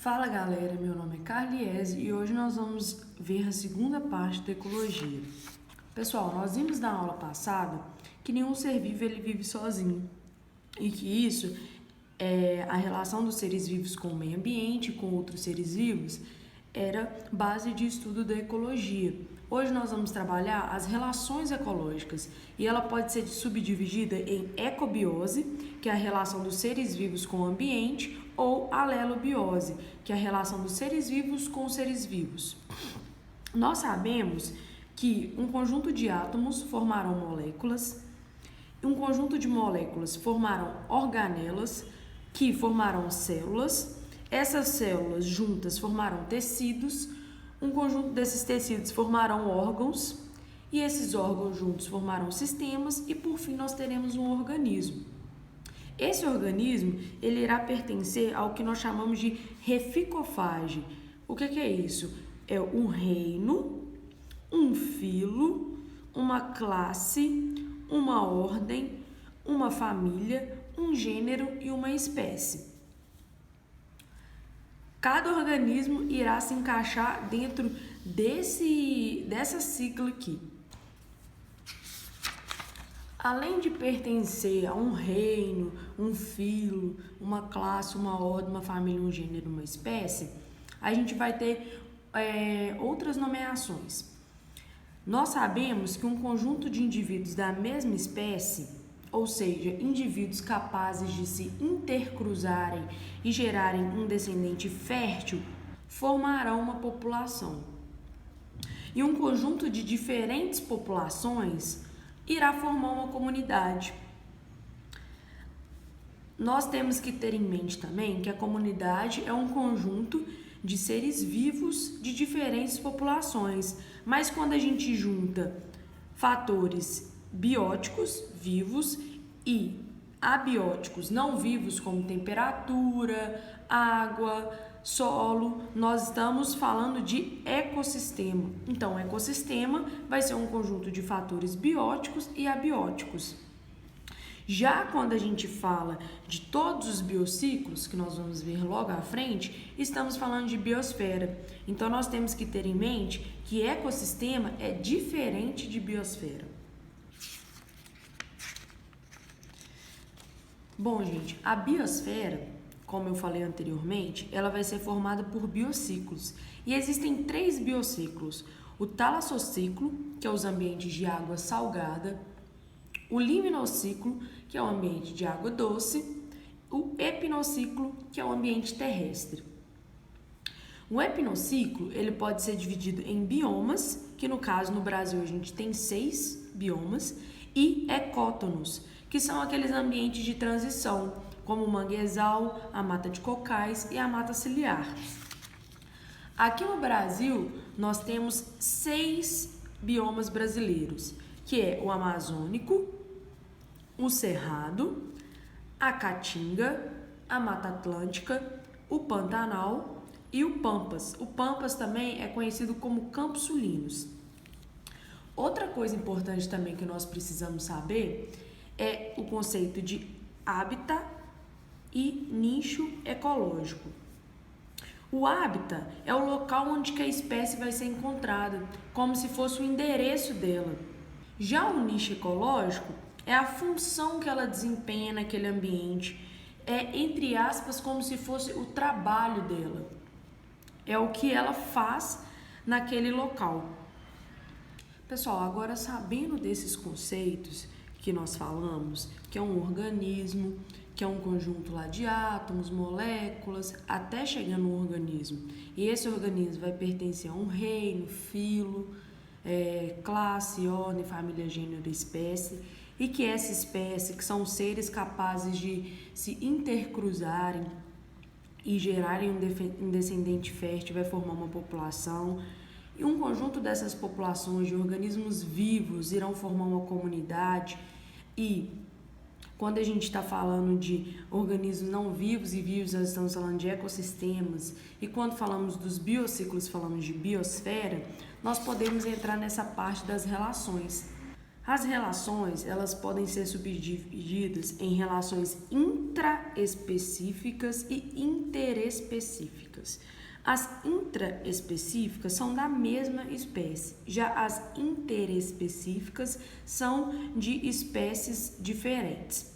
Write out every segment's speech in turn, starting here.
Fala galera, meu nome é Carliese e hoje nós vamos ver a segunda parte da ecologia. Pessoal, nós vimos na aula passada que nenhum ser vivo ele vive sozinho e que isso é a relação dos seres vivos com o meio ambiente, com outros seres vivos, era base de estudo da ecologia. Hoje nós vamos trabalhar as relações ecológicas e ela pode ser subdividida em ecobiose, que é a relação dos seres vivos com o ambiente, ou alelobiose, que é a relação dos seres vivos com os seres vivos. Nós sabemos que um conjunto de átomos formarão moléculas, um conjunto de moléculas formarão organelas, que formarão células, essas células juntas formarão tecidos, um conjunto desses tecidos formarão órgãos, e esses órgãos juntos formarão sistemas, e por fim nós teremos um organismo. Esse organismo, ele irá pertencer ao que nós chamamos de reficofage. O que é isso? É um reino, um filo, uma classe, uma ordem, uma família, um gênero e uma espécie. Cada organismo irá se encaixar dentro dessa sigla aqui. Além de pertencer a um reino, um filo, uma classe, uma ordem, uma família, um gênero, uma espécie, a gente vai ter outras nomeações. Nós sabemos que um conjunto de indivíduos da mesma espécie, ou seja, indivíduos capazes de se intercruzarem e gerarem um descendente fértil, formarão uma população. E um conjunto de diferentes populações irá formar uma comunidade. Nós temos que ter em mente também que a comunidade é um conjunto de seres vivos de diferentes populações, mas quando a gente junta fatores bióticos vivos e abióticos não vivos, como temperatura, água, solo, nós estamos falando de ecossistema. Então, o ecossistema vai ser um conjunto de fatores bióticos e abióticos. Já quando a gente fala de todos os biociclos, que nós vamos ver logo à frente, estamos falando de biosfera. Então, nós temos que ter em mente que ecossistema é diferente de biosfera. Bom, gente, a biosfera, como eu falei anteriormente, ela vai ser formada por biociclos. E existem 3 biociclos: o talassociclo, que é os ambientes de água salgada, o liminociclo, que é o ambiente de água doce, o epinociclo, que é o ambiente terrestre. O epinociclo, ele pode ser dividido em biomas, que no caso no Brasil a gente tem 6 biomas, e ecótonos, que são aqueles ambientes de transição, como o manguezal, a mata de cocais e a mata ciliar. Aqui no Brasil, nós temos 6 biomas brasileiros, que é o amazônico, o cerrado, a caatinga, a mata atlântica, o pantanal e o pampas. O pampas também é conhecido como campos sulinos. Outra coisa importante também que nós precisamos saber é o conceito de hábitat e nicho ecológico. O hábitat é o local onde que a espécie vai ser encontrada, como se fosse o endereço dela. Já o nicho ecológico é a função que ela desempenha naquele ambiente, é, entre aspas, como se fosse o trabalho dela, é o que ela faz naquele local. Pessoal, agora sabendo desses conceitos que nós falamos, que é um organismo, que é um conjunto lá de átomos, moléculas, até chegar no organismo. E esse organismo vai pertencer a um reino, filo, classe, ordem, família, gênero, espécie, e que essa espécie, que são seres capazes de se intercruzarem e gerarem um descendente fértil, vai formar uma população. E um conjunto dessas populações de organismos vivos irão formar uma comunidade. E quando a gente está falando de organismos não vivos e vivos, nós estamos falando de ecossistemas. E quando falamos dos biociclos, falamos de biosfera, nós podemos entrar nessa parte das relações. As relações, elas podem ser subdivididas em relações intraespecíficas e interespecíficas. As intraespecíficas são da mesma espécie, já as interespecíficas são de espécies diferentes.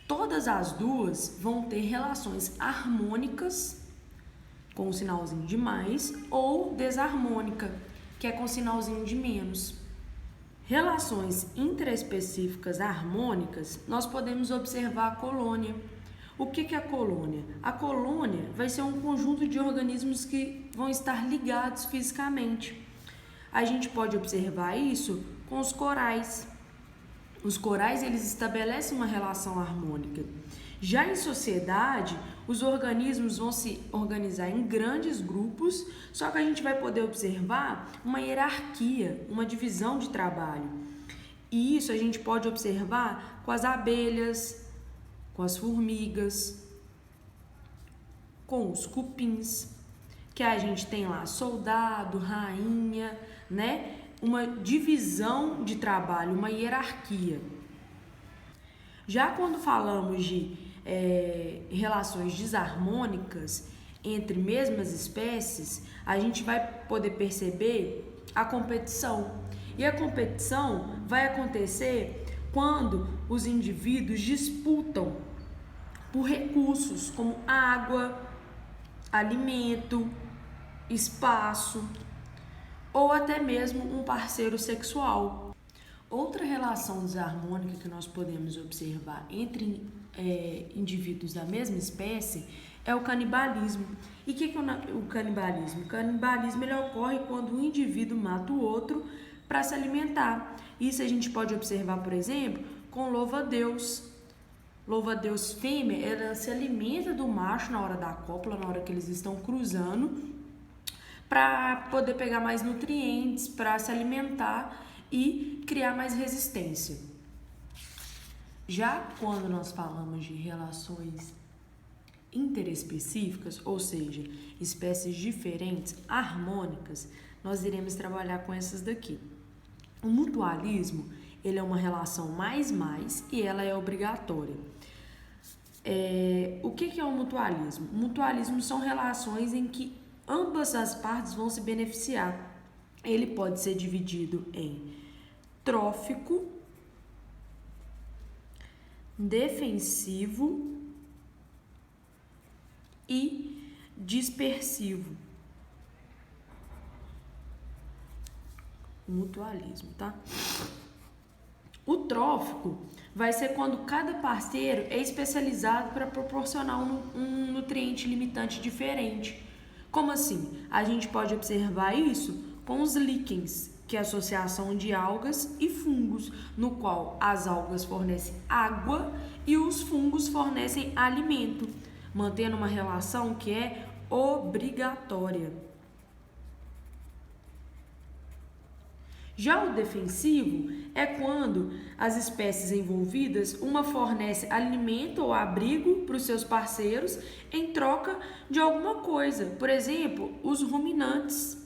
Todas as duas vão ter relações harmônicas, com um sinalzinho de mais, ou desarmônica, que é com sinalzinho de menos. Relações intraespecíficas harmônicas, nós podemos observar a colônia. O que é a colônia? A colônia vai ser um conjunto de organismos que vão estar ligados fisicamente. A gente pode observar isso com os corais. Os corais, eles estabelecem uma relação harmônica. Já em sociedade, os organismos vão se organizar em grandes grupos, só que a gente vai poder observar uma hierarquia, uma divisão de trabalho. E isso a gente pode observar com as abelhas, com as formigas, com os cupins, que a gente tem lá soldado, rainha, né? Uma divisão de trabalho, uma hierarquia. Já quando falamos de relações desarmônicas entre mesmas espécies, a gente vai poder perceber a competição. E a competição vai acontecer quando os indivíduos disputam por recursos como água, alimento, espaço ou até mesmo um parceiro sexual. Outra relação desarmônica que nós podemos observar entre indivíduos da mesma espécie é o canibalismo. E o que é o canibalismo? O canibalismo ele ocorre quando um indivíduo mata o outro para se alimentar. Isso a gente pode observar, por exemplo, com louva-a-Deus. Louva-a-Deus fêmea, ela se alimenta do macho na hora da cópula, na hora que eles estão cruzando, para poder pegar mais nutrientes, para se alimentar e criar mais resistência. Já quando nós falamos de relações interespecíficas, ou seja, espécies diferentes, harmônicas, nós iremos trabalhar com essas daqui. O mutualismo, ele é uma relação mais e ela é obrigatória. O que é o mutualismo? O mutualismo são relações em que ambas as partes vão se beneficiar. Ele pode ser dividido em trófico, defensivo e dispersivo. Mutualismo, tá? O trófico vai ser quando cada parceiro é especializado para proporcionar um nutriente limitante diferente. Como assim? A gente pode observar isso com os líquens, que é a associação de algas e fungos, no qual as algas fornecem água e os fungos fornecem alimento, mantendo uma relação que é obrigatória. Já o defensivo é quando as espécies envolvidas, uma fornece alimento ou abrigo para os seus parceiros em troca de alguma coisa. Por exemplo, os ruminantes,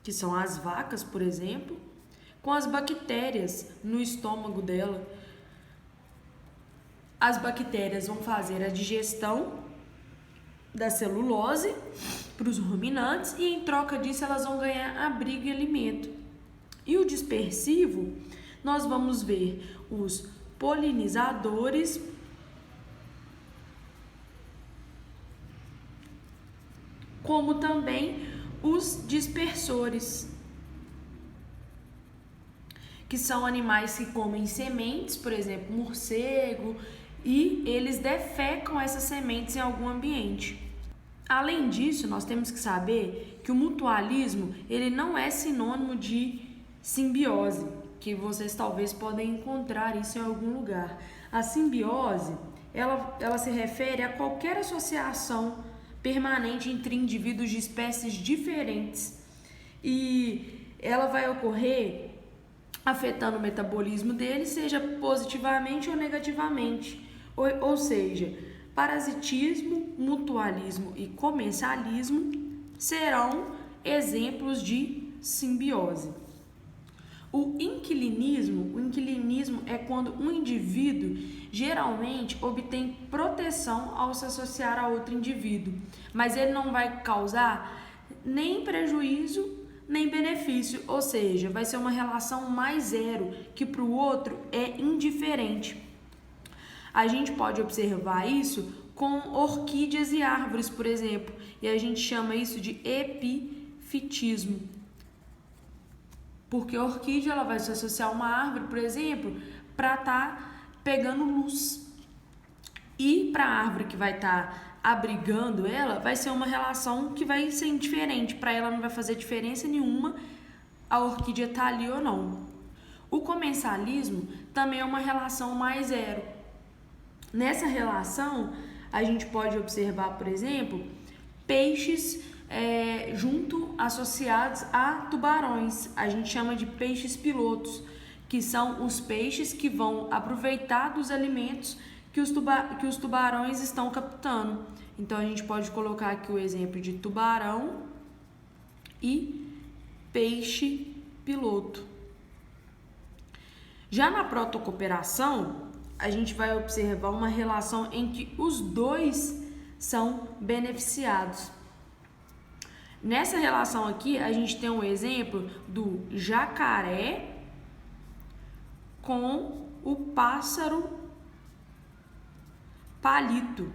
que são as vacas, por exemplo, com as bactérias no estômago dela. As bactérias vão fazer a digestão da celulose para os ruminantes e em troca disso elas vão ganhar abrigo e alimento. E o dispersivo, nós vamos ver os polinizadores, como também os dispersores, que são animais que comem sementes, por exemplo, morcego, e eles defecam essas sementes em algum ambiente. Além disso, nós temos que saber que o mutualismo, ele não é sinônimo de simbiose, que vocês talvez podem encontrar isso em algum lugar. A simbiose, ela se refere a qualquer associação permanente entre indivíduos de espécies diferentes e ela vai ocorrer afetando o metabolismo deles, seja positivamente ou negativamente. Ou seja, parasitismo, mutualismo e comensalismo serão exemplos de simbiose. O inquilinismo é quando um indivíduo geralmente obtém proteção ao se associar a outro indivíduo, mas ele não vai causar nem prejuízo nem benefício, ou seja, vai ser uma relação mais zero, que para o outro é indiferente. A gente pode observar isso com orquídeas e árvores, por exemplo, e a gente chama isso de epifitismo. Porque a orquídea ela vai se associar a uma árvore, por exemplo, para estar pegando luz. E para a árvore que vai estar abrigando ela, vai ser uma relação que vai ser indiferente. Para ela não vai fazer diferença nenhuma a orquídea estar ali ou não. O comensalismo também é uma relação mais zero. Nessa relação, a gente pode observar, por exemplo, peixes junto associados a tubarões. A gente chama de peixes pilotos, que são os peixes que vão aproveitar dos alimentos que os tubarões estão captando. Então, a gente pode colocar aqui o exemplo de tubarão e peixe piloto. Já na protocooperação, a gente vai observar uma relação em que os dois são beneficiados. Nessa relação aqui, a gente tem um exemplo do jacaré com o pássaro palito.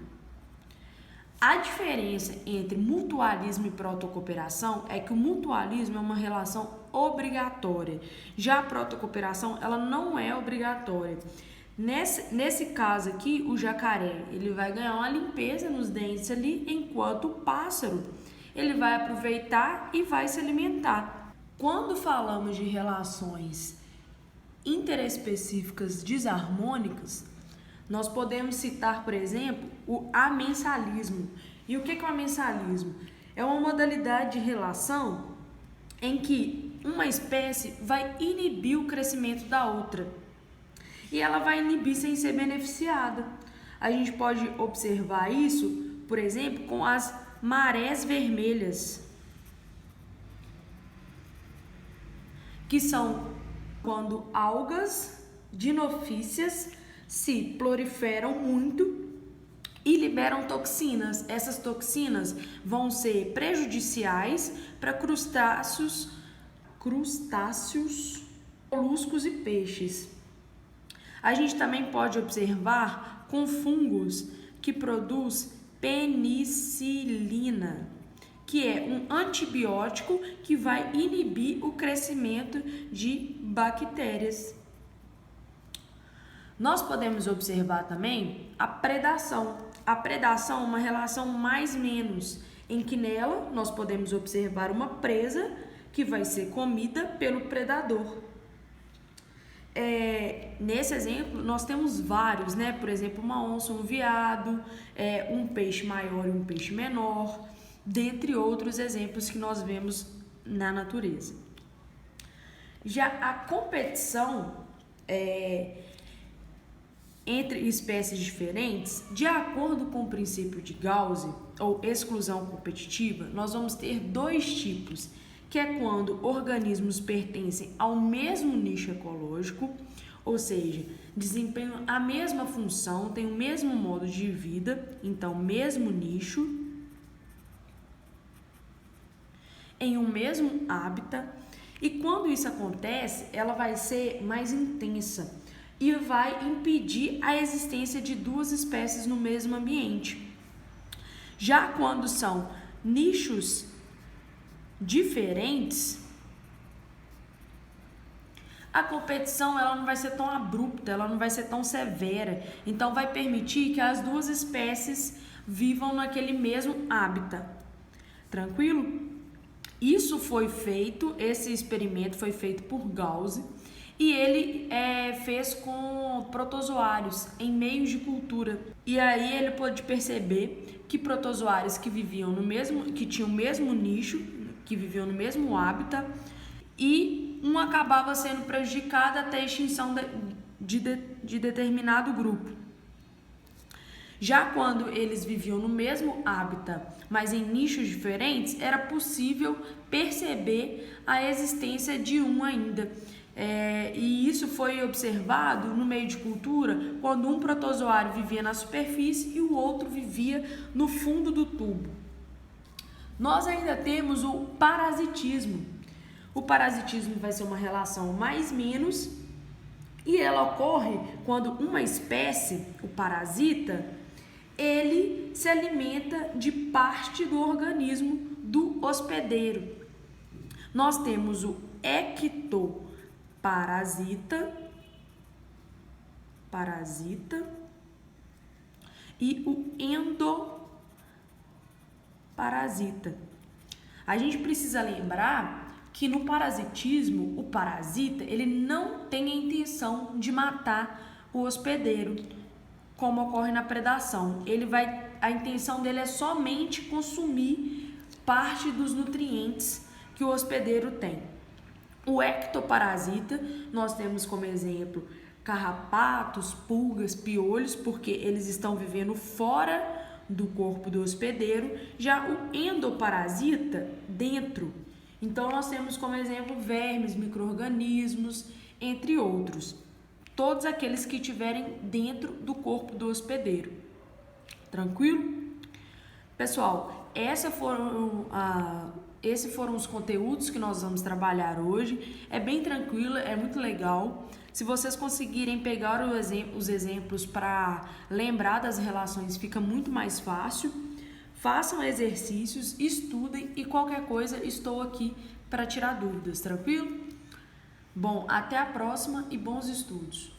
A diferença entre mutualismo e protocooperação é que o mutualismo é uma relação obrigatória. Já a protocooperação, ela não é obrigatória. Nesse caso aqui, o jacaré, ele vai ganhar uma limpeza nos dentes ali, enquanto o pássaro, ele vai aproveitar e vai se alimentar. Quando falamos de relações interespecíficas desarmônicas, nós podemos citar, por exemplo, o amensalismo. E o que é o amensalismo? É uma modalidade de relação em que uma espécie vai inibir o crescimento da outra. E ela vai inibir sem ser beneficiada. A gente pode observar isso, por exemplo, com as marés vermelhas, que são quando algas dinofícias se proliferam muito e liberam toxinas. Essas toxinas vão ser prejudiciais para crustáceos, moluscos e peixes. A gente também pode observar com fungos que produz penicilina, que é um antibiótico que vai inibir o crescimento de bactérias. Nós podemos observar também a predação. A predação é uma relação mais-menos, em que nela nós podemos observar uma presa que vai ser comida pelo predador. Nesse exemplo, nós temos vários, né? Por exemplo, uma onça, um veado, um peixe maior e um peixe menor, dentre outros exemplos que nós vemos na natureza. Já a competição entre espécies diferentes, de acordo com o princípio de Gauss, ou exclusão competitiva, nós vamos ter dois tipos, que é quando organismos pertencem ao mesmo nicho ecológico, ou seja, desempenham a mesma função, têm o mesmo modo de vida, então mesmo nicho, em um mesmo hábitat, e quando isso acontece, ela vai ser mais intensa e vai impedir a existência de duas espécies no mesmo ambiente. Já quando são nichos diferentes, a competição ela não vai ser tão abrupta, ela não vai ser tão severa, então vai permitir que as duas espécies vivam naquele mesmo hábitat. Tranquilo? Isso foi feito, esse experimento foi feito por Gauss e ele fez com protozoários em meios de cultura. E aí ele pôde perceber que protozoários que viviam no mesmo, que tinham o mesmo nicho, que viviam no mesmo hábitat, e um acabava sendo prejudicado até a extinção de determinado grupo. Já quando eles viviam no mesmo hábitat, mas em nichos diferentes, era possível perceber a existência de um ainda. E isso foi observado no meio de cultura quando um protozoário vivia na superfície e o outro vivia no fundo do tubo. Nós ainda temos o parasitismo. O parasitismo vai ser uma relação mais-menos e ela ocorre quando uma espécie, o parasita, ele se alimenta de parte do organismo do hospedeiro. Nós temos o ectoparasita, e o endoparasita. A gente precisa lembrar que no parasitismo, o parasita, ele não tem a intenção de matar o hospedeiro, como ocorre na predação. A intenção dele é somente consumir parte dos nutrientes que o hospedeiro tem. O ectoparasita, nós temos como exemplo carrapatos, pulgas, piolhos, porque eles estão vivendo fora do corpo do hospedeiro. Já o endoparasita, dentro. Então, nós temos como exemplo vermes, micro-organismos, entre outros. Todos aqueles que estiverem dentro do corpo do hospedeiro. Tranquilo? Pessoal, esses foram os conteúdos que nós vamos trabalhar hoje. É bem tranquilo, é muito legal. Se vocês conseguirem pegar os exemplos para lembrar das relações, fica muito mais fácil. Façam exercícios, estudem e qualquer coisa estou aqui para tirar dúvidas, tranquilo? Bom, até a próxima e bons estudos!